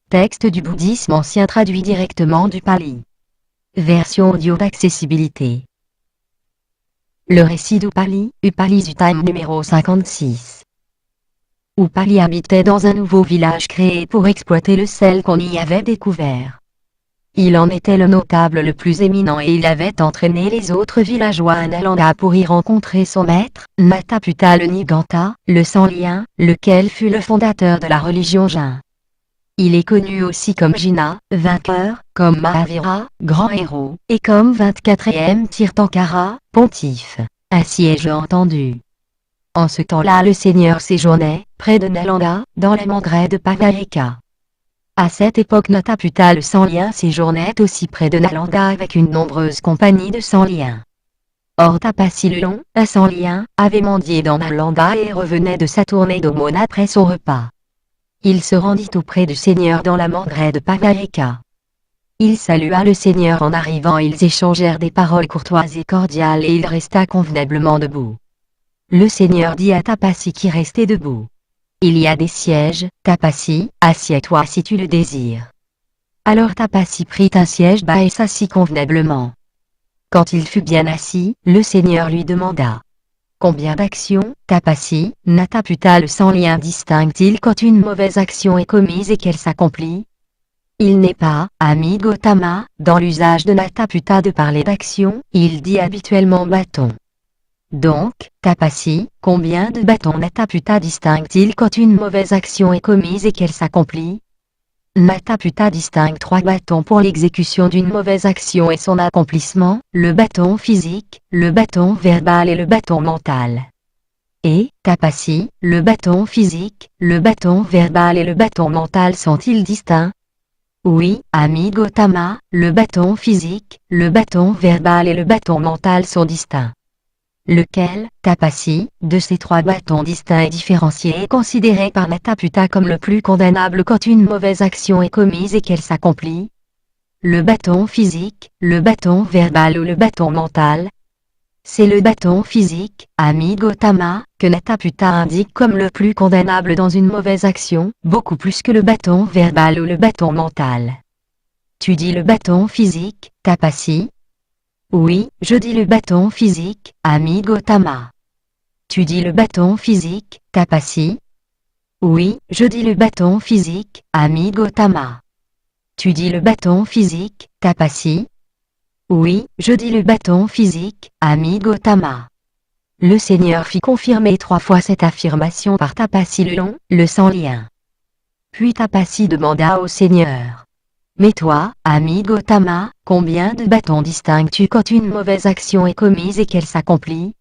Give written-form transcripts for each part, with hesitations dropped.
Texte du bouddhisme ancien traduit directement du pali. Version audio d'accessibilité. Le récit d'Upali, Upali Suttam numéro 56. Upali habitait dans un nouveau village créé pour exploiter le sel qu'on y avait découvert. Il en était le notable le plus éminent et il avait entraîné les autres villageois à Nalanda pour y rencontrer son maître, Nataputta le Niganta, le sans-lien, lequel fut le fondateur de la religion Jain. Il est connu aussi comme Jina, vainqueur, comme Mahavira, grand héros, et comme 24e Tirthankara, pontife. Ainsi ai-je entendu. En ce temps-là le Seigneur séjournait, près de Nalanda, dans la mangrée de Pavarika. À cette époque Nataputta le sans-lien séjournait aussi près de Nalanda avec une nombreuse compagnie de sans-liens. Or Tapassi le long, un sans-lien, avait mendié dans Nalanda et revenait de sa tournée d'aumône après son repas. Il se rendit auprès du Seigneur dans la mangrée de Pavarika. Il salua le Seigneur en arrivant, ils échangèrent des paroles courtoises et cordiales et il resta convenablement debout. Le Seigneur dit à Tapassi qui restait debout. Il y a des sièges, Tapassi, assieds-toi si tu le désires. Alors Tapassi prit un siège bas et s'assit convenablement. Quand il fut bien assis, le Seigneur lui demanda. Combien d'actions, Tapassi, Nataputta le sans-lien distingue-t-il quand une mauvaise action est commise et qu'elle s'accomplit? Il n'est pas, ami Gautama, dans l'usage de Nataputta de parler d'action, il dit habituellement bâton. Donc, Tapassi, combien de bâtons Nataputta distingue-t-il quand une mauvaise action est commise et qu'elle s'accomplit? Nataputta distingue 3 bâtons pour l'exécution d'une mauvaise action et son accomplissement, le bâton physique, le bâton verbal et le bâton mental. Et, Tapassi, le bâton physique, le bâton verbal et le bâton mental sont-ils distincts? Oui, ami Gautama, le bâton physique, le bâton verbal et le bâton mental sont distincts. Lequel, Tapassi, de ces 3 bâtons distincts et différenciés est considéré par Nataputta comme le plus condamnable quand une mauvaise action est commise et qu'elle s'accomplit? Le bâton physique, le bâton verbal ou le bâton mental? C'est le bâton physique, ami Gautama, que Nataputta indique comme le plus condamnable dans une mauvaise action, beaucoup plus que le bâton verbal ou le bâton mental. Tu dis le bâton physique, Tapassi? Oui, je dis le bâton physique, ami Gautama. Tu dis le bâton physique, Tapassi? Oui, je dis le bâton physique, ami Gautama. Tu dis le bâton physique, Tapassi? Oui, je dis le bâton physique, ami Gautama. Le Seigneur fit confirmer 3 fois cette affirmation par Tapassi le long, le sans-lien. Puis Tapassi demanda au Seigneur. Mais toi, ami Gautama, combien de bâtons distingues-tu quand une mauvaise action est commise et qu'elle s'accomplit?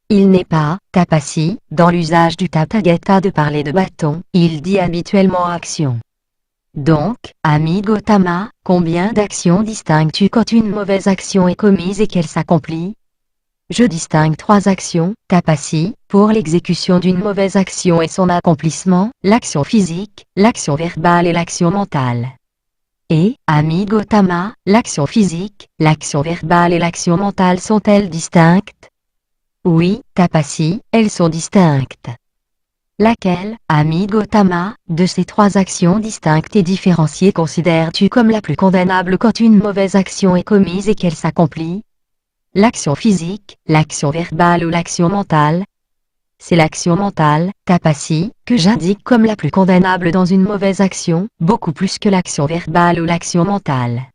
Il n'est pas, Tapassi, dans l'usage du Tathagata de parler de bâton, il dit habituellement action. Donc, ami Gautama, combien d'actions distingues-tu quand une mauvaise action est commise et qu'elle s'accomplit? Je distingue 3 actions, Tapassi, pour l'exécution d'une mauvaise action et son accomplissement, l'action physique, l'action verbale et l'action mentale. Et, ami Gautama, l'action physique, l'action verbale et l'action mentale sont-elles distinctes? Oui, Tapassi, elles sont distinctes. Laquelle, ami Gautama, de ces 3 actions distinctes et différenciées considères-tu comme la plus condamnable quand une mauvaise action est commise et qu'elle s'accomplit? L'action physique, l'action verbale ou l'action mentale? C'est l'action mentale, Tapassi, que j'indique comme la plus condamnable dans une mauvaise action, beaucoup plus que l'action verbale ou l'action mentale.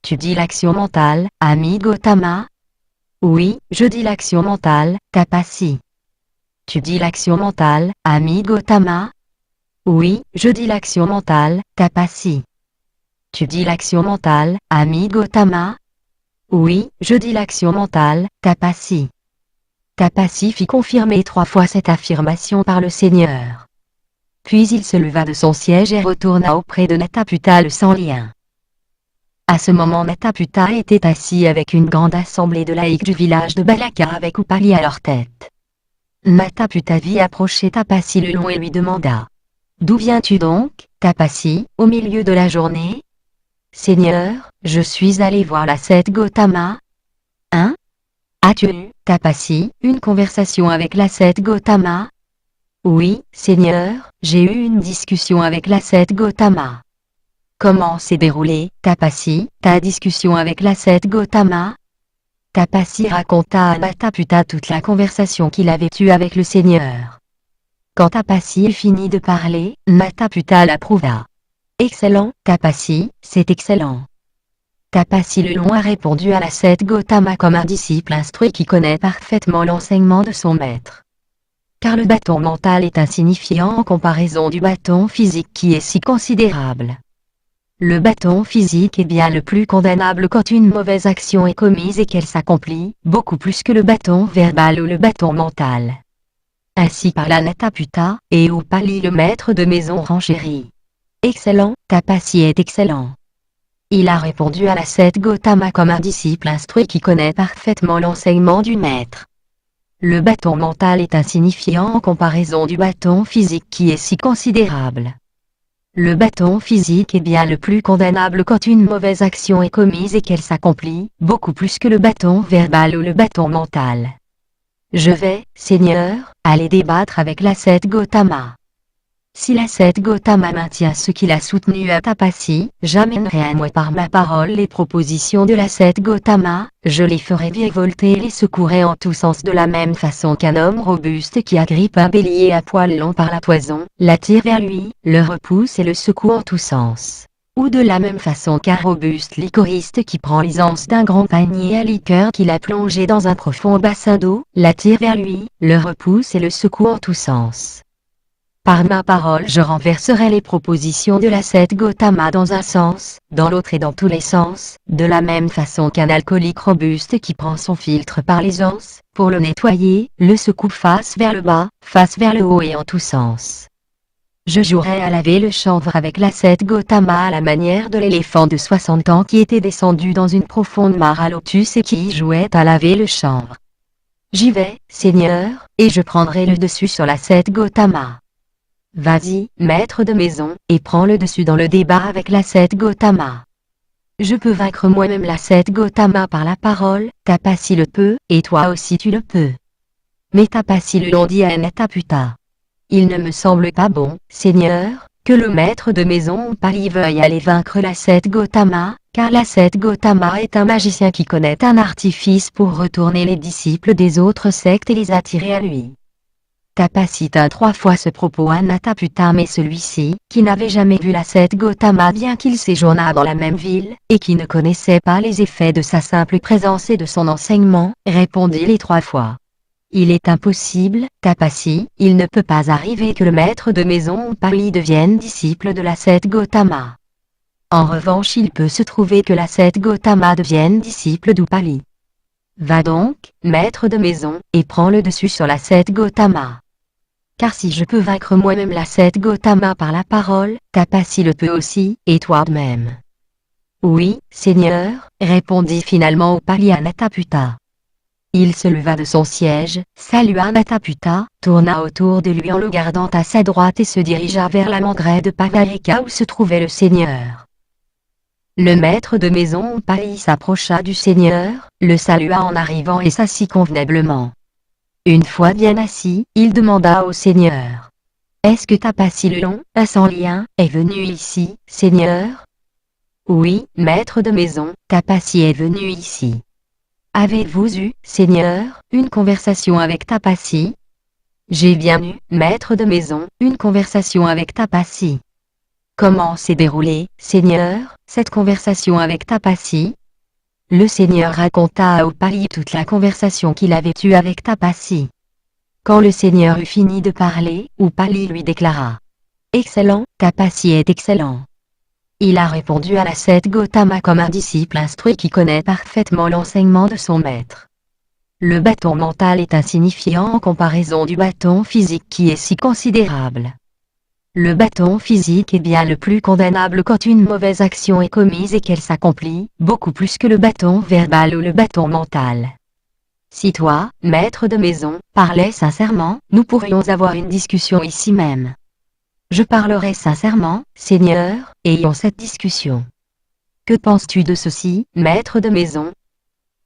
Tu dis l'action mentale, ami Gautama? Oui, je dis l'action mentale, Tapassi. Tu dis l'action mentale, ami Gautama? Oui, je dis l'action mentale, Tapassi. Tu dis l'action mentale, ami Gautama? Oui, je dis l'action mentale, Tapassi. Tapassi fit confirmer 3 fois cette affirmation par le Seigneur. Puis il se leva de son siège et retourna auprès de Nataputta le sans-lien. À ce moment Nataputta était assis avec une grande assemblée de laïcs du village de Balaka avec Upali à leur tête. Nataputta vit approcher Tapassi le long et lui demanda. D'où viens-tu donc, Tapassi, au milieu de la journée? Seigneur, je suis allé voir l'ascète Gautama. Hein? As-tu eu, Tapassi, une conversation avec l'ascète Gautama? Oui, Seigneur, j'ai eu une discussion avec l'ascète Gautama. Comment s'est déroulée, Tapassi, ta discussion avec l'ascète Gautama? Tapassi raconta à Nataputta toute la conversation qu'il avait eue avec le Seigneur. Quand Tapassi eut fini de parler, Nataputta l'approuva. Excellent, Tapassi, c'est excellent. Tapassi le Long a répondu à l'ascète Gautama comme un disciple instruit qui connaît parfaitement l'enseignement de son maître. Car le bâton mental est insignifiant en comparaison du bâton physique qui est si considérable. Le bâton physique est bien le plus condamnable quand une mauvaise action est commise et qu'elle s'accomplit, beaucoup plus que le bâton verbal ou le bâton mental. Ainsi parla Nataputta, et Upali le maître de maison renchérit. Excellent, Tapassi est excellent. Il a répondu à l'ascète Gautama comme un disciple instruit qui connaît parfaitement l'enseignement du maître. Le bâton mental est insignifiant en comparaison du bâton physique qui est si considérable. Le bâton physique est bien le plus condamnable quand une mauvaise action est commise et qu'elle s'accomplit, beaucoup plus que le bâton verbal ou le bâton mental. Je vais, Seigneur, aller débattre avec l'ascète Gautama. Si l'ascète Gautama maintient ce qu'il a soutenu à Tapassi, j'amènerai à moi par ma parole les propositions de l'ascète Gautama, je les ferai virevolter et les secouerai en tous sens de la même façon qu'un homme robuste qui agrippe un bélier à poils longs par la toison, l'attire vers lui, le repousse et le secoue en tous sens. Ou de la même façon qu'un robuste liquoriste qui prend l'aisance d'un grand panier à liqueur qu'il a plongé dans un profond bassin d'eau, l'attire vers lui, le repousse et le secoue en tous sens. Par ma parole je renverserai les propositions de l'ascète Gautama dans un sens, dans l'autre et dans tous les sens, de la même façon qu'un alcoolique robuste qui prend son filtre par l'aisance, pour le nettoyer, le secoue face vers le bas, face vers le haut et en tous sens. Je jouerai à laver le chanvre avec l'ascète Gautama à la manière de l'éléphant de 60 ans qui était descendu dans une profonde mare à lotus et qui jouait à laver le chanvre. J'y vais, Seigneur, et je prendrai le dessus sur l'ascète Gautama. Vas-y, maître de maison, et prends le dessus dans le débat avec l'ascète Gautama. Je peux vaincre moi-même l'ascète Gautama par la parole, Tapassi le peut, et toi aussi tu le peux. Mais Tapassi le Long dit à Nataputta. Il ne me semble pas bon, Seigneur, que le maître de maison Upali veuille aller vaincre l'ascète Gautama, car l'ascète Gautama est un magicien qui connaît un artifice pour retourner les disciples des autres sectes et les attirer à lui. Tapassi tint 3 fois ce propos à Nataputta mais celui-ci, qui n'avait jamais vu l'ascète Gautama bien qu'il séjournât dans la même ville, et qui ne connaissait pas les effets de sa simple présence et de son enseignement, répondit les 3 fois. Il est impossible, Tapassi, il ne peut pas arriver que le maître de maison Upali devienne disciple de l'ascète Gautama. En revanche il peut se trouver que l'ascète Gautama devienne disciple d'Upali. Va donc, maître de maison, et prends le dessus sur l'ascète Gautama. Car si je peux vaincre moi-même l'ascète Gautama par la parole, Tapassi le peut aussi, et toi de même. Oui, Seigneur, répondit finalement Upali à Nataputta. Il se leva de son siège, salua Nataputta, tourna autour de lui en le gardant à sa droite et se dirigea vers la mandraie de Pavarika où se trouvait le Seigneur. Le maître de maison Upali s'approcha du Seigneur, le salua en arrivant et s'assit convenablement. Une fois bien assis, il demanda au Seigneur. Est-ce que Tapassi le Long, un sans lien, est venu ici, Seigneur? Oui, maître de maison, Tapassi est venu ici. Avez-vous eu, Seigneur, une conversation avec Tapassi? J'ai bien eu, maître de maison, une conversation avec Tapassi. Comment s'est déroulée, Seigneur, cette conversation avec Tapassi? Le Seigneur raconta à Upali toute la conversation qu'il avait eue avec Tapassi. Quand le Seigneur eut fini de parler, Upali lui déclara. Excellent, Tapassi est excellent. Il a répondu à l'ascète Gautama comme un disciple instruit qui connaît parfaitement l'enseignement de son maître. Le bâton mental est insignifiant en comparaison du bâton physique qui est si considérable. Le bâton physique est bien le plus condamnable quand une mauvaise action est commise et qu'elle s'accomplit, beaucoup plus que le bâton verbal ou le bâton mental. Si toi, maître de maison, parlais sincèrement, nous pourrions avoir une discussion ici même. Je parlerai sincèrement, Seigneur, ayons cette discussion. Que penses-tu de ceci, maître de maison?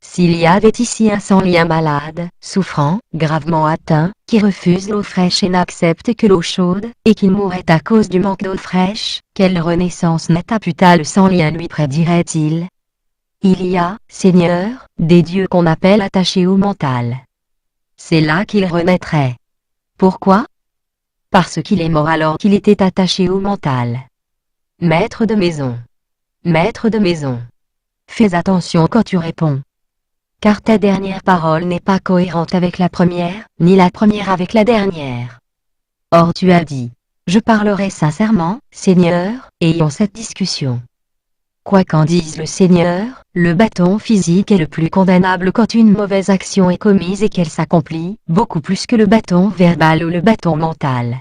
S'il y avait ici un sans-lien malade, souffrant, gravement atteint, qui refuse l'eau fraîche et n'accepte que l'eau chaude, et qu'il mourrait à cause du manque d'eau fraîche, quelle renaissance Netaputa le sans-lien lui prédirait-il? Il y a, Seigneur, des dieux qu'on appelle attachés au mental. C'est là qu'il renaîtrait. Pourquoi? Parce qu'il est mort alors qu'il était attaché au mental. Maître de maison. Maître de maison. Fais attention quand tu réponds. Car ta dernière parole n'est pas cohérente avec la première, ni la première avec la dernière. Or tu as dit, je parlerai sincèrement, Seigneur, ayons cette discussion. Quoi qu'en dise le Seigneur, le bâton physique est le plus condamnable quand une mauvaise action est commise et qu'elle s'accomplit, beaucoup plus que le bâton verbal ou le bâton mental.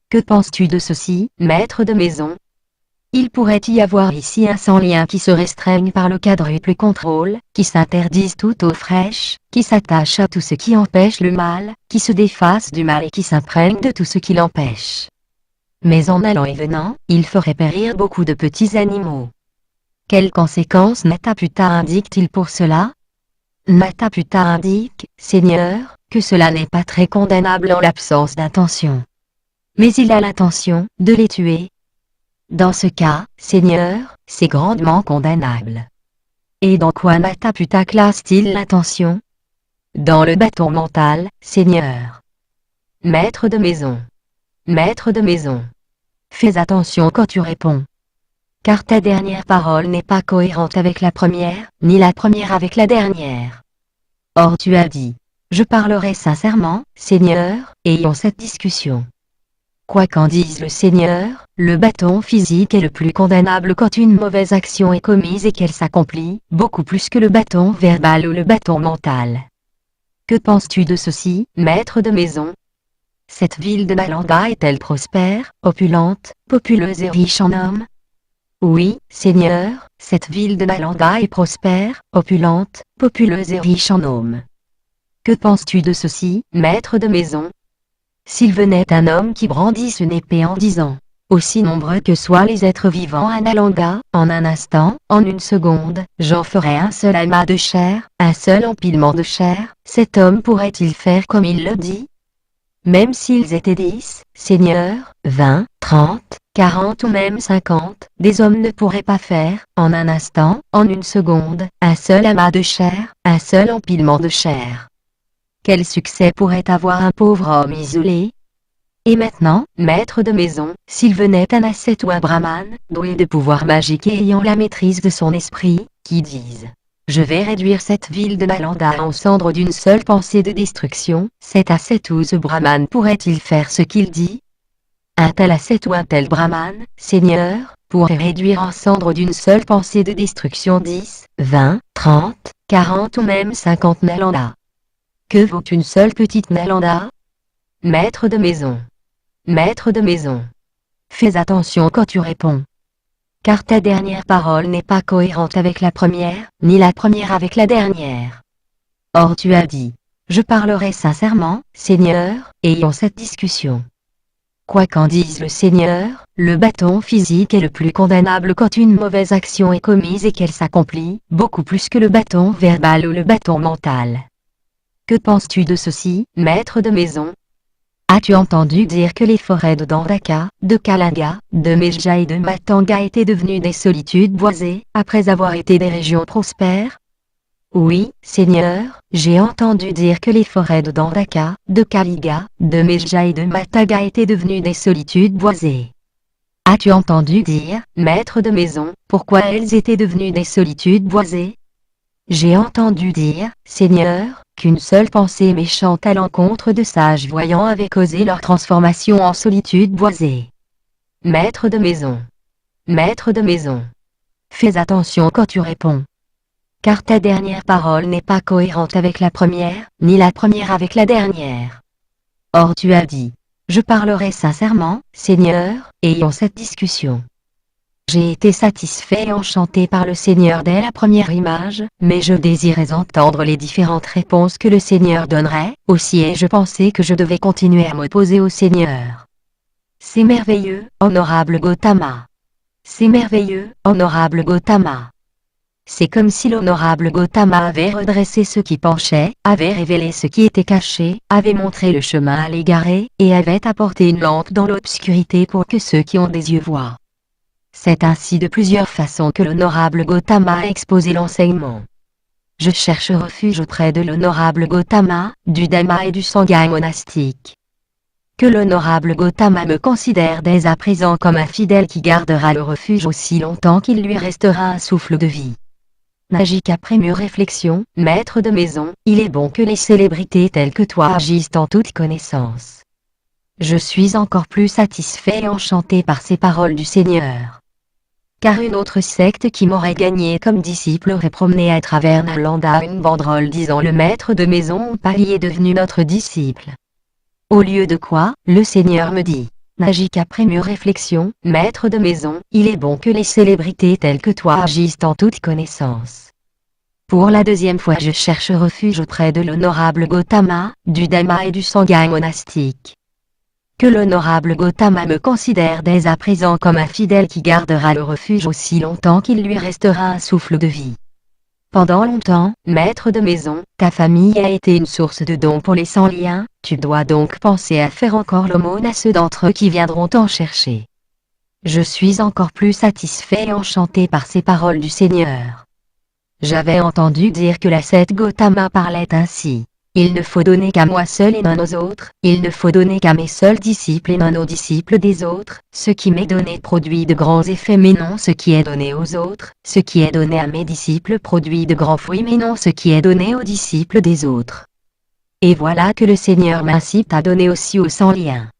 Que penses-tu de ceci, maître de maison? Il pourrait y avoir ici un sans-lien qui se restreigne par le quadruple contrôle, qui s'interdise toute eau fraîche, qui s'attache à tout ce qui empêche le mal, qui se défasse du mal et qui s'imprègne de tout ce qui l'empêche. Mais en allant et venant, il ferait périr beaucoup de petits animaux. Quelles conséquences Netaputa indique-t-il pour cela? Netaputa indique, Seigneur, que cela n'est pas très condamnable en l'absence d'intention. Mais il a l'intention de les tuer. Dans ce cas, Seigneur, c'est grandement condamnable. Et dans quoi Netaputa classe-t-il l'intention? Dans le bâton mental, Seigneur. Maître de maison. Maître de maison. Fais attention quand tu réponds. Car ta dernière parole n'est pas cohérente avec la première, ni la première avec la dernière. Or tu as dit, je parlerai sincèrement, Seigneur, ayons cette discussion. Quoi qu'en dise le Seigneur, le bâton physique est le plus condamnable quand une mauvaise action est commise et qu'elle s'accomplit, beaucoup plus que le bâton verbal ou le bâton mental. Que penses-tu de ceci, maître de maison? Cette ville de Nalanda est-elle prospère, opulente, populeuse et riche en hommes? Oui, Seigneur, cette ville de Nalanda est prospère, opulente, populeuse et riche en hommes. Que penses-tu de ceci, maître de maison? S'il venait un homme qui brandisse une épée en disant, aussi nombreux que soient les êtres vivants à Nalanda, en un instant, en une seconde, j'en ferai un seul amas de chair, un seul empilement de chair, cet homme pourrait-il faire comme il le dit? Même s'ils étaient 10, Seigneur, 20, 30, 40 ou même 50, des hommes ne pourraient pas faire, en un instant, en une seconde, un seul amas de chair, un seul empilement de chair. Quel succès pourrait avoir un pauvre homme isolé? Et maintenant, maître de maison, s'il venait un ascète ou un brahmane, doué de pouvoir magique et ayant la maîtrise de son esprit, qui disent, je vais réduire cette ville de Nalanda en cendres d'une seule pensée de destruction, cet ascète ou ce brahmane pourrait-il faire ce qu'il dit? Un tel ascète ou un tel brahmane, Seigneur, pourrait réduire en cendres d'une seule pensée de destruction 10, 20, 30, 40 ou même 50 Nalanda. Que vaut une seule petite Nalanda? Maître de maison. Maître de maison. Fais attention quand tu réponds. Car ta dernière parole n'est pas cohérente avec la première, ni la première avec la dernière. Or tu as dit, je parlerai sincèrement, Seigneur, ayons cette discussion. Quoi qu'en dise le Seigneur, le bâton physique est le plus condamnable quand une mauvaise action est commise et qu'elle s'accomplit, beaucoup plus que le bâton verbal ou le bâton mental. Que penses-tu de ceci, maître de maison? As-tu entendu dire que les forêts de Dandaka, de Kalinga, de Mejja et de Matanga étaient devenues des solitudes boisées, après avoir été des régions prospères? Oui, Seigneur, j'ai entendu dire que les forêts de Dandaka, de Kalinga, de Mejja et de Matanga étaient devenues des solitudes boisées. As-tu entendu dire, maître de maison, pourquoi elles étaient devenues des solitudes boisées? J'ai entendu dire, Seigneur, qu'une seule pensée méchante à l'encontre de sages voyants avait causé leur transformation en solitude boisée. Maître de maison. Maître de maison. Fais attention quand tu réponds. Car ta dernière parole n'est pas cohérente avec la première, ni la première avec la dernière. Or tu as dit, je parlerai sincèrement, Seigneur, ayons cette discussion. J'ai été satisfait et enchanté par le Seigneur dès la première image, mais je désirais entendre les différentes réponses que le Seigneur donnerait, aussi ai-je pensé que je devais continuer à m'opposer au Seigneur. C'est merveilleux, honorable Gautama. C'est merveilleux, honorable Gautama. C'est comme si l'honorable Gautama avait redressé ce qui penchait, avait révélé ce qui était caché, avait montré le chemin à l'égaré, et avait apporté une lampe dans l'obscurité pour que ceux qui ont des yeux voient. C'est ainsi de plusieurs façons que l'honorable Gautama a exposé l'enseignement. Je cherche refuge auprès de l'honorable Gautama, du Dhamma et du Sangha monastique. Que l'honorable Gautama me considère dès à présent comme un fidèle qui gardera le refuge aussi longtemps qu'il lui restera un souffle de vie. N'agis qu'après mûre réflexion, maître de maison, il est bon que les célébrités telles que toi agissent en toute connaissance. Je suis encore plus satisfait et enchanté par ces paroles du Seigneur. Car une autre secte qui m'aurait gagné comme disciple aurait promené à travers Nalanda une banderole disant le maître de maison Pali est devenu notre disciple. Au lieu de quoi, le Seigneur me dit, n'agis qu'après mûre réflexion, maître de maison, il est bon que les célébrités telles que toi agissent en toute connaissance. Pour la deuxième fois je cherche refuge auprès de l'honorable Gautama, du Dhamma et du Sangha monastique. Que l'honorable Gautama me considère dès à présent comme un fidèle qui gardera le refuge aussi longtemps qu'il lui restera un souffle de vie. Pendant longtemps, maître de maison, ta famille a été une source de dons pour les sans-liens, tu dois donc penser à faire encore l'aumône à ceux d'entre eux qui viendront t'en chercher. Je suis encore plus satisfait et enchanté par ces paroles du Seigneur. J'avais entendu dire que l'ascète Gautama parlait ainsi. Il ne faut donner qu'à moi seul et non aux autres, il ne faut donner qu'à mes seuls disciples et non aux disciples des autres, ce qui m'est donné produit de grands effets mais non ce qui est donné aux autres, ce qui est donné à mes disciples produit de grands fruits mais non ce qui est donné aux disciples des autres. Et voilà que le Seigneur m'incite à donner aussi aux sans-liens.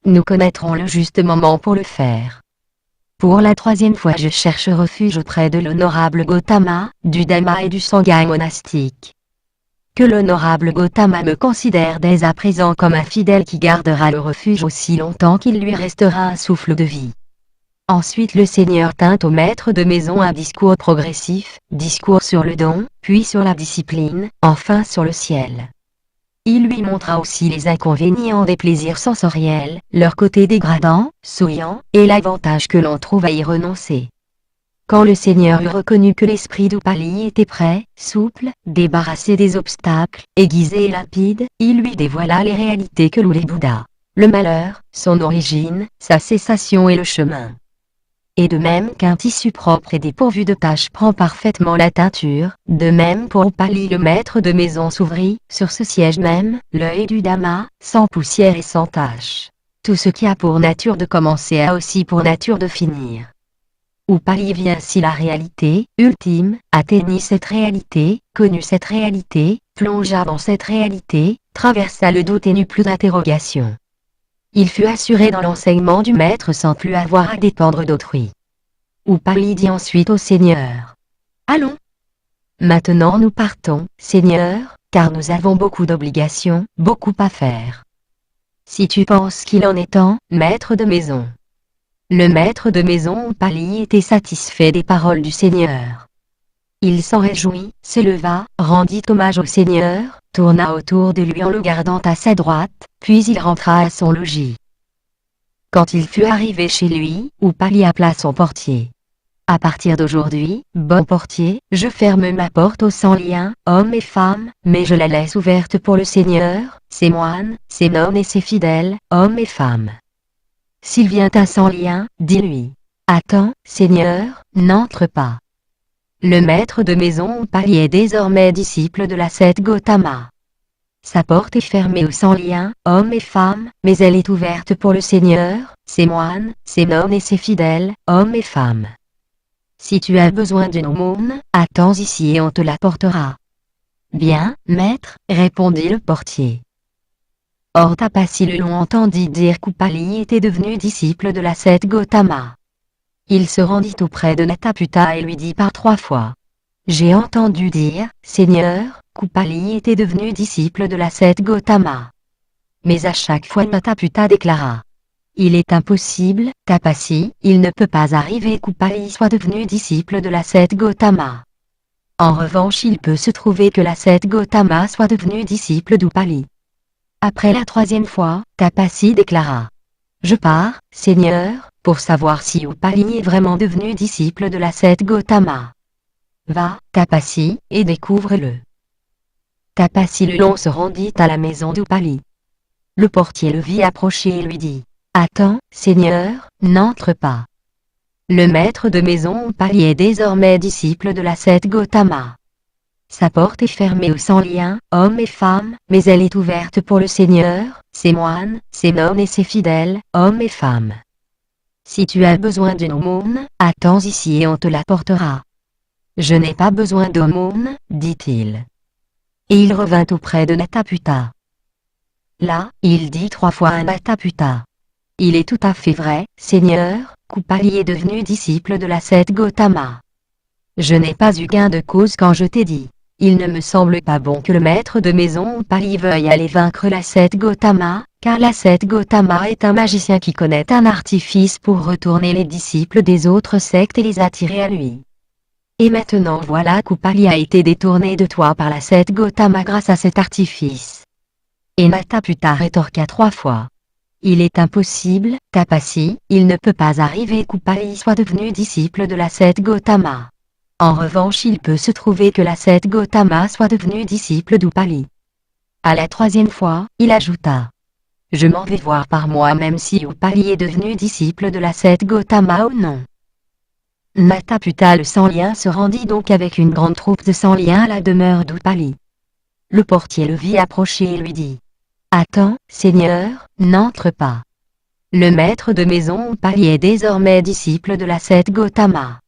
Nous connaîtrons le juste moment pour le faire. Pour la troisième fois je cherche refuge auprès de l'honorable Gautama, du Dhamma et du Sangha monastique. Que l'honorable Gautama me considère dès à présent comme un fidèle qui gardera le refuge aussi longtemps qu'il lui restera un souffle de vie. Ensuite le Seigneur tint au maître de maison un discours progressif, discours sur le don, puis sur la discipline, enfin sur le ciel. Il lui montra aussi les inconvénients des plaisirs sensoriels, leur côté dégradant, souillant, et l'avantage que l'on trouve à y renoncer. Quand le Seigneur eut reconnu que l'esprit d'Upali était prêt, souple, débarrassé des obstacles, aiguisé et limpide, il lui dévoila les réalités que louent les Bouddhas. Le malheur, son origine, sa cessation et le chemin. Et de même qu'un tissu propre et dépourvu de taches prend parfaitement la teinture, de même pour Upali le maître de maison s'ouvrit, sur ce siège même, l'œil du Dhamma, sans poussière et sans tache. Tout ce qui a pour nature de commencer a aussi pour nature de finir. Upali vit ainsi la réalité, ultime, atteignit cette réalité, connut cette réalité, plongea dans cette réalité, traversa le doute et n'eut plus d'interrogation. Il fut assuré dans l'enseignement du Maître sans plus avoir à dépendre d'autrui. Upali dit ensuite au Seigneur. Allons. Maintenant nous partons, Seigneur, car nous avons beaucoup d'obligations, beaucoup à faire. Si tu penses qu'il en est temps, maître de maison. Le maître de maison Upali était satisfait des paroles du Seigneur. Il s'en réjouit, s'éleva, rendit hommage au Seigneur, tourna autour de lui en le gardant à sa droite, puis il rentra à son logis. Quand il fut arrivé chez lui, Upali appela son portier. À partir d'aujourd'hui, bon portier, je ferme ma porte aux sans-liens, hommes et femmes, mais je la laisse ouverte pour le Seigneur, ses moines, ses nonnes et ses fidèles, hommes et femmes. S'il vient un sans-lien, dis-lui. Attends, Seigneur, n'entre pas. Le maître de maison Upali est désormais disciple de l'ascète Gautama. Sa porte est fermée aux sans-liens, hommes et femmes, mais elle est ouverte pour le Seigneur, ses moines, ses nonnes et ses fidèles, hommes et femmes. Si tu as besoin d'une aumône, attends ici et on te l'apportera. Bien, maître, répondit le portier. Or Tapassi le long entendit dire qu'Upali était devenu disciple de l'ascète Gautama. Il se rendit auprès de Nataputta et lui dit par 3 fois. J'ai entendu dire, Seigneur, qu'Upali était devenu disciple de l'ascète Gautama. Mais à chaque fois Nataputta déclara. Il est impossible, Tapassi, il ne peut pas arriver qu'Upali soit devenu disciple de l'ascète Gautama. En revanche il peut se trouver que l'ascète Gautama soit devenu disciple d'Upali. Après la 3e fois, Tapassi déclara. Je pars, Seigneur, pour savoir si Upali est vraiment devenu disciple de l'ascète Gautama. Va, Tapassi, et découvre-le. Tapassi le long se rendit à la maison d'Upali. Le portier le vit approcher et lui dit « Attends, Seigneur, n'entre pas. Le maître de maison Upali est désormais disciple de l'ascète Gautama. Sa porte est fermée aux 100 liens, hommes et femmes, mais elle est ouverte pour le Seigneur, ses moines, ses nonnes et ses fidèles, hommes et femmes. Si tu as besoin d'une aumône, attends ici et on te l'apportera. » « Je n'ai pas besoin d'aumône, dit-il. Et il revint auprès de Nataputta. Là, il dit 3 fois à Nataputta. « Il est tout à fait vrai, Seigneur, qu'Upali est devenu disciple de l'ascète Gautama. Je n'ai pas eu gain de cause quand je t'ai dit. Il ne me semble pas bon que le maître de maison Upali veuille aller vaincre l'ascète Gautama, car l'ascète Gautama est un magicien qui connaît un artifice pour retourner les disciples des autres sectes et les attirer à lui. Et maintenant voilà qu'Upali a été détourné de toi par l'ascète Gautama grâce à cet artifice. » Et Nataputta rétorqua 3 fois. « Il est impossible, Tapassi, il ne peut pas arriver qu'Upali soit devenu disciple de l'ascète Gautama. En revanche il peut se trouver que l'ascète Gautama soit devenu disciple d'Upali. » À la 3e fois, il ajouta. « Je m'en vais voir par moi-même si Upali est devenu disciple de l'ascète Gautama ou non. » Nataputta le 100 liens se rendit donc avec une grande troupe de 100 liens à la demeure d'Upali. Le portier le vit approcher et lui dit « Attends, Seigneur, n'entre pas. Le maître de maison Upali est désormais disciple de l'ascète Gautama.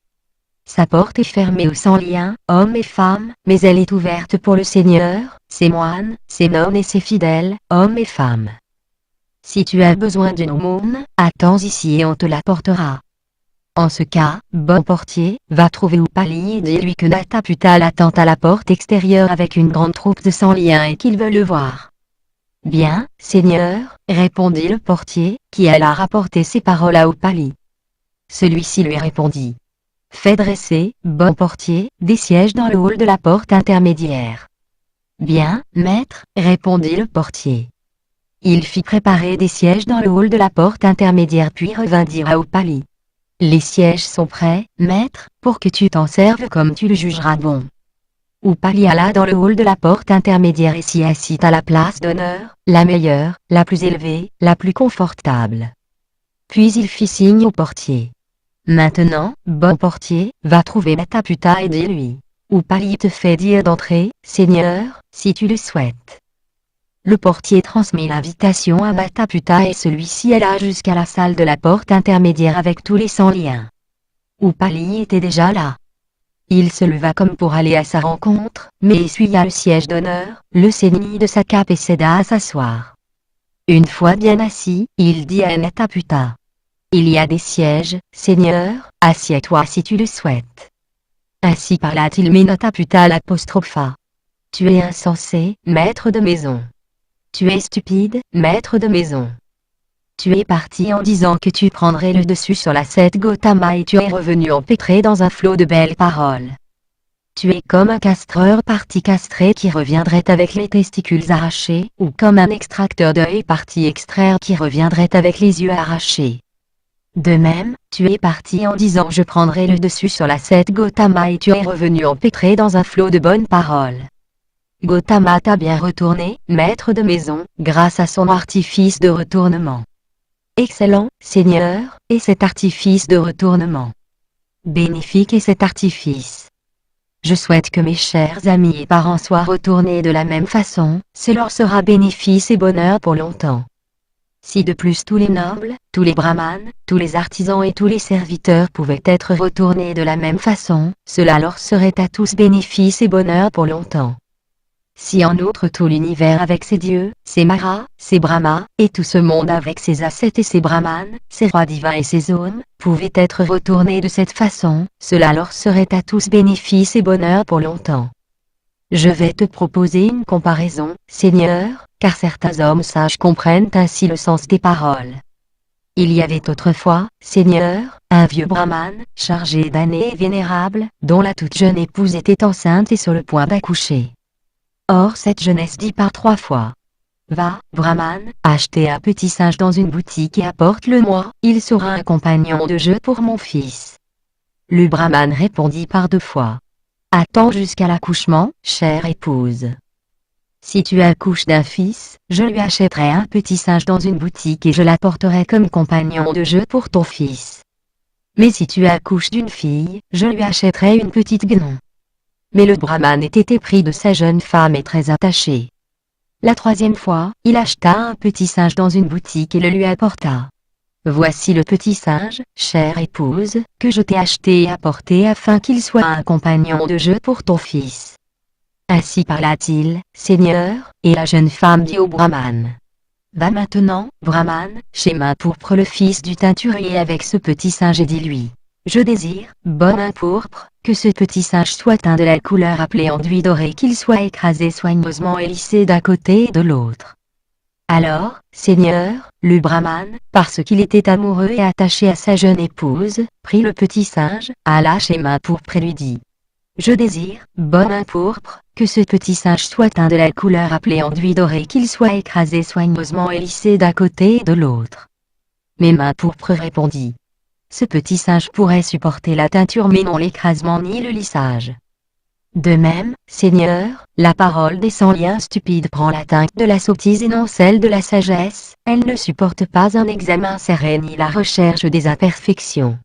Sa porte est fermée aux 100 liens, hommes et femmes, mais elle est ouverte pour le Seigneur, ses moines, ses nonnes et ses fidèles, hommes et femmes. Si tu as besoin d'une aumône, attends ici et on te l'apportera. En ce cas, bon portier, va trouver Upali et dis-lui que Nataputta l'attend à la porte extérieure avec une grande troupe de 100 liens et qu'il veut le voir. » « Bien, Seigneur, répondit le portier, qui alla rapporter ces paroles à Upali. Celui-ci lui répondit. « Fais dresser, bon portier, des sièges dans le hall de la porte intermédiaire. »« Bien, maître, répondit le portier. Il fit préparer des sièges dans le hall de la porte intermédiaire puis revint dire à Upali. « Les sièges sont prêts, maître, pour que tu t'en serves comme tu le jugeras bon. » Upali alla dans le hall de la porte intermédiaire et s'y assit à la place d'honneur, la meilleure, la plus élevée, la plus confortable. Puis il fit signe au portier. « Maintenant, bon portier, va trouver Nataputta et dis-lui. Upali te fait dire d'entrer, Seigneur, si tu le souhaites. » Le portier transmit l'invitation à Nataputta et celui-ci alla jusqu'à la salle de la porte intermédiaire avec tous les 100 liens. Upali était déjà là. Il se leva comme pour aller à sa rencontre, mais essuya le siège d'honneur, le ceignit de sa cape et céda à s'asseoir. Une fois bien assis, il dit à Nataputta. « Il y a des sièges, Seigneur, assieds-toi si tu le souhaites. » Ainsi parla-t-il mais Nataputta l'apostropha. « Tu es insensé, maître de maison. Tu es stupide, maître de maison. Tu es parti en disant que tu prendrais le dessus sur l'ascète Gautama et tu es revenu empêtré dans un flot de belles paroles. Tu es comme un castreur parti castré qui reviendrait avec les testicules arrachés, ou comme un extracteur d'œil parti extraire qui reviendrait avec les yeux arrachés. De même, tu es parti en disant je prendrai le dessus sur l'ascète Gautama et tu es revenu empêtré dans un flot de bonnes paroles. Gautama t'a bien retourné, maître de maison, grâce à son artifice de retournement. Excellent, Seigneur, et cet artifice de retournement. Bénéfique est cet artifice. Je souhaite que mes chers amis et parents soient retournés de la même façon, ce leur sera bénéfice et bonheur pour longtemps. Si de plus tous les nobles, tous les brahmanes, tous les artisans et tous les serviteurs pouvaient être retournés de la même façon, cela leur serait à tous bénéfice et bonheur pour longtemps. Si en outre tout l'univers avec ses dieux, ses maras, ses brahmas, et tout ce monde avec ses ascètes et ses brahmanes, ses rois divins et ses zones, pouvaient être retournés de cette façon, cela leur serait à tous bénéfice et bonheur pour longtemps. Je vais te proposer une comparaison, Seigneur, car certains hommes sages comprennent ainsi le sens des paroles. Il y avait autrefois, Seigneur, un vieux brahmane, chargé d'années et vénérable, dont la toute jeune épouse était enceinte et sur le point d'accoucher. Or cette jeunesse dit par 3 fois. Va, Brahman, acheter un petit singe dans une boutique et apporte-le-moi, il sera un compagnon de jeu pour mon fils. Le Brahman répondit par 2 fois. Attends jusqu'à l'accouchement, chère épouse. Si tu accouches d'un fils, je lui achèterai un petit singe dans une boutique et je l'apporterai comme compagnon de jeu pour ton fils. Mais si tu accouches d'une fille, je lui achèterai une petite guenon. Mais le brahman était épris de sa jeune femme et très attaché. La troisième fois, il acheta un petit singe dans une boutique et le lui apporta. Voici le petit singe, chère épouse, que je t'ai acheté et apporté afin qu'il soit un compagnon de jeu pour ton fils. Ainsi parla-t-il, Seigneur, et la jeune femme dit au brahman. Va maintenant, brahman, chez Main Pourpre le fils du teinturier avec ce petit singe et dis-lui. Je désire, bonne Main Pourpre, que ce petit singe soit teint de la couleur appelée enduit doré, qu'il soit écrasé soigneusement et lissé d'un côté et de l'autre. Alors, Seigneur, le brahman, parce qu'il était amoureux et attaché à sa jeune épouse, prit le petit singe, alla chez Main Pourpre et lui dit. Je désire, bonne Main Pourpre, que ce petit singe soit teint de la couleur appelée enduit doré, qu'il soit écrasé soigneusement et lissé d'un côté et de l'autre. Mais Main Pourpre répondit. Ce petit singe pourrait supporter la teinture mais non l'écrasement ni le lissage. De même, Seigneur, la parole des sans-liens stupides prend la teinte de la sottise et non celle de la sagesse, elle ne supporte pas un examen serré ni la recherche des imperfections.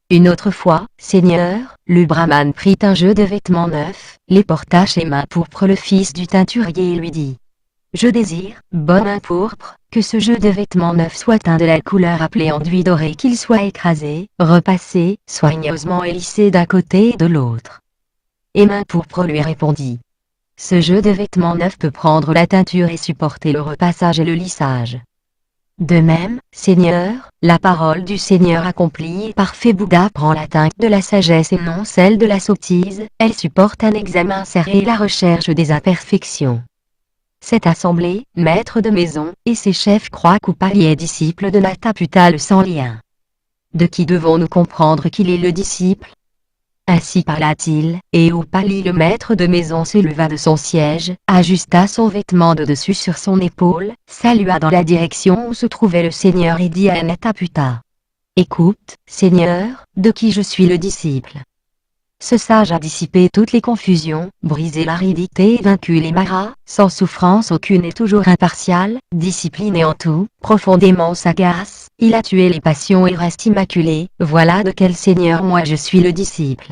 Une autre fois, Seigneur, le brahman prit un jeu de vêtements neufs, les porta chez Main Pourpre le fils du teinturier et lui dit. Je désire, bonne Main Pourpre, que ce jeu de vêtements neufs soit teint de la couleur appelée enduit doré, qu'il soit écrasé, repassé, soigneusement et lissé d'un côté et de l'autre. Et Main Pourpre lui répondit. Ce jeu de vêtements neufs peut prendre la teinture et supporter le repassage et le lissage. De même, Seigneur, la parole du Seigneur accomplie et parfait Bouddha prend la teinte de la sagesse et non celle de la sottise, elle supporte un examen serré et la recherche des imperfections. Cette assemblée, maître de maison, et ses chefs croient qu'Upali est disciple de Nataputta le sans-lien. De qui devons-nous comprendre qu'il est le disciple? Ainsi parla-t-il, et Upali le maître de maison se leva de son siège, ajusta son vêtement de dessus sur son épaule, salua dans la direction où se trouvait le Seigneur et dit à Nataputta. Écoute, Seigneur, de qui je suis le disciple. Ce sage a dissipé toutes les confusions, brisé l'aridité et vaincu les maras, sans souffrance aucune et toujours impartial, discipliné en tout, profondément sagace, il a tué les passions et reste immaculé, voilà de quel Seigneur moi je suis le disciple.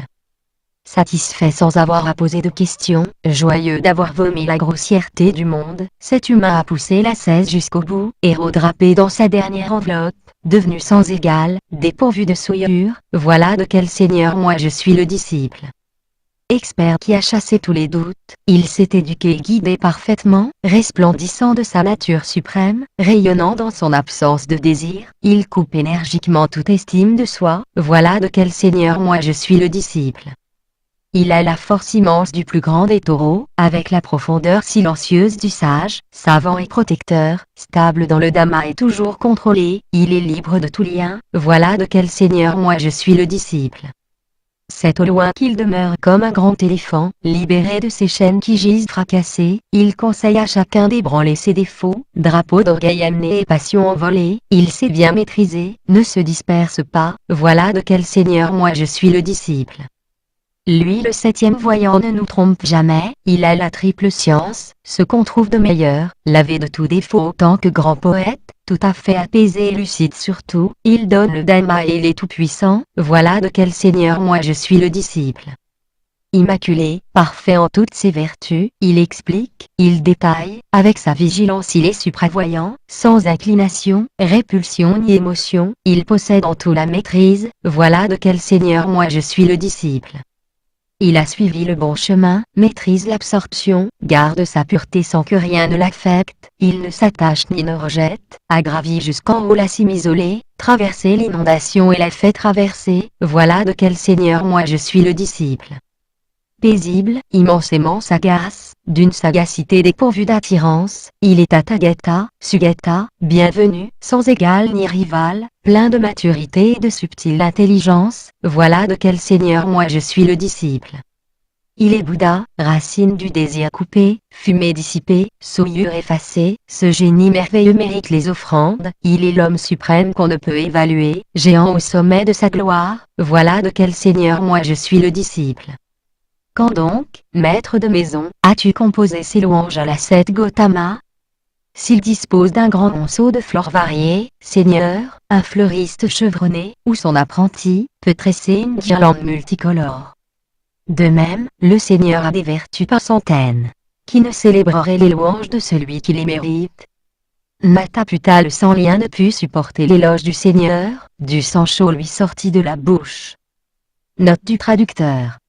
Satisfait sans avoir à poser de questions, joyeux d'avoir vomi la grossièreté du monde, cet humain a poussé la cesse jusqu'au bout, héros drapé dans sa dernière enveloppe, devenu sans égal, dépourvu de souillure, voilà de quel Seigneur moi je suis le disciple. Expert qui a chassé tous les doutes, il s'est éduqué et guidé parfaitement, resplendissant de sa nature suprême, rayonnant dans son absence de désir, il coupe énergiquement toute estime de soi, voilà de quel Seigneur moi je suis le disciple. Il a la force immense du plus grand des taureaux, avec la profondeur silencieuse du sage, savant et protecteur, stable dans le Dhamma et toujours contrôlé, il est libre de tout lien, voilà de quel Seigneur moi je suis le disciple. C'est au loin qu'il demeure comme un grand éléphant, libéré de ses chaînes qui gisent fracassées, il conseille à chacun d'ébranler ses défauts, drapeau d'orgueil amené et passion envolée, il sait bien maîtriser, ne se disperse pas, voilà de quel Seigneur moi je suis le disciple. Lui le septième voyant ne nous trompe jamais, il a la triple science, ce qu'on trouve de meilleur, lavé de tout défaut autant que grand poète, tout à fait apaisé et lucide surtout, il donne le Dhamma et il est tout-puissant, voilà de quel Seigneur moi je suis le disciple. Immaculé, parfait en toutes ses vertus, il explique, il détaille, avec sa vigilance il est supravoyant, sans inclination, répulsion ni émotion, il possède en tout la maîtrise, voilà de quel Seigneur moi je suis le disciple. Il a suivi le bon chemin, maîtrise l'absorption, garde sa pureté sans que rien ne l'affecte, il ne s'attache ni ne rejette, a gravi jusqu'en haut la cime isolée, traversé l'inondation et l'a fait traverser, voilà de quel Seigneur moi je suis le disciple. Paisible, immensément sagace, d'une sagacité dépourvue d'attirance, il est Tathagata, Sugata, bienvenu, sans égal ni rival, plein de maturité et de subtile intelligence, voilà de quel Seigneur moi je suis le disciple. Il est Bouddha, racine du désir coupé, fumée dissipée, souillure effacée, ce génie merveilleux mérite les offrandes, il est l'homme suprême qu'on ne peut évaluer, géant au sommet de sa gloire, voilà de quel Seigneur moi je suis le disciple. Quand donc, maître de maison, as-tu composé ces louanges à l'ascète Gautama? S'il dispose d'un grand monceau de fleurs variées, Seigneur, un fleuriste chevronné, ou son apprenti, peut tresser une guirlande multicolore. De même, le Seigneur a des vertus par centaines. Qui ne célébrerait les louanges de celui qui les mérite? Mataputta le sans lien ne put supporter l'éloge du Seigneur, du sang chaud lui sortit de la bouche. Note du traducteur.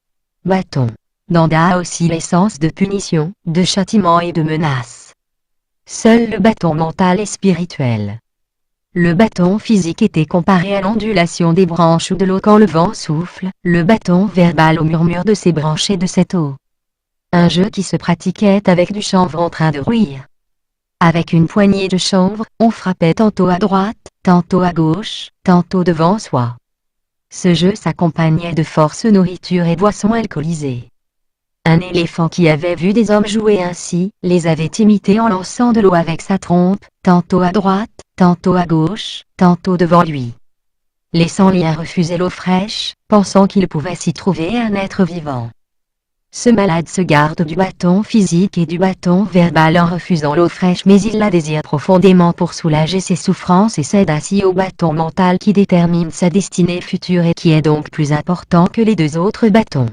Bâton. Nanda a aussi l'essence de punition, de châtiment et de menace. Seul le bâton mental est spirituel. Le bâton physique était comparé à l'ondulation des branches ou de l'eau quand le vent souffle, le bâton verbal au murmure de ses branches et de cette eau. Un jeu qui se pratiquait avec du chanvre en train de rouir. Avec une poignée de chanvre, on frappait tantôt à droite, tantôt à gauche, tantôt devant soi. Ce jeu s'accompagnait de force nourriture et boissons alcoolisées. Un éléphant qui avait vu des hommes jouer ainsi, les avait imités en lançant de l'eau avec sa trompe, tantôt à droite, tantôt à gauche, tantôt devant lui. Les sans-liens refusaient l'eau fraîche, pensant qu'il pouvait s'y trouver un être vivant. Ce malade se garde du bâton physique et du bâton verbal en refusant l'eau fraîche, mais il la désire profondément pour soulager ses souffrances et cède ainsi au bâton mental qui détermine sa destinée future et qui est donc plus important que les deux autres bâtons.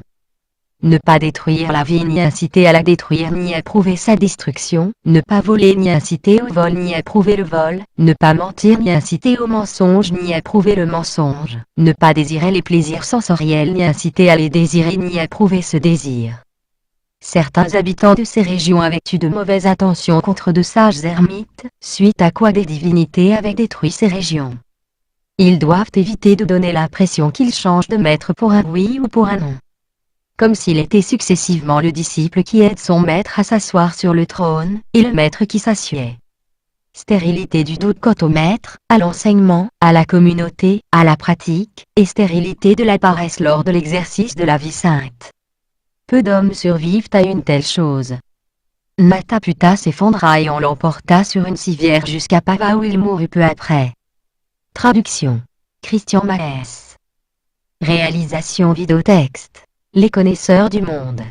Ne pas détruire la vie ni inciter à la détruire ni approuver sa destruction, ne pas voler ni inciter au vol ni approuver le vol, ne pas mentir ni inciter au mensonge ni approuver le mensonge, ne pas désirer les plaisirs sensoriels ni inciter à les désirer ni approuver ce désir. Certains habitants de ces régions avaient eu de mauvaises intentions contre de sages ermites, suite à quoi des divinités avaient détruit ces régions. Ils doivent éviter de donner l'impression qu'ils changent de maître pour un oui ou pour un non. Comme s'il était successivement le disciple qui aide son maître à s'asseoir sur le trône, et le maître qui s'assied. Stérilité du doute quant au maître, à l'enseignement, à la communauté, à la pratique, et stérilité de la paresse lors de l'exercice de la vie sainte. Peu d'hommes survivent à une telle chose. Mataputta s'effondra et on l'emporta sur une civière jusqu'à Pava où il mourut peu après. Traduction. Christian Maes. Réalisation vidéotexte. Les connaisseurs du monde.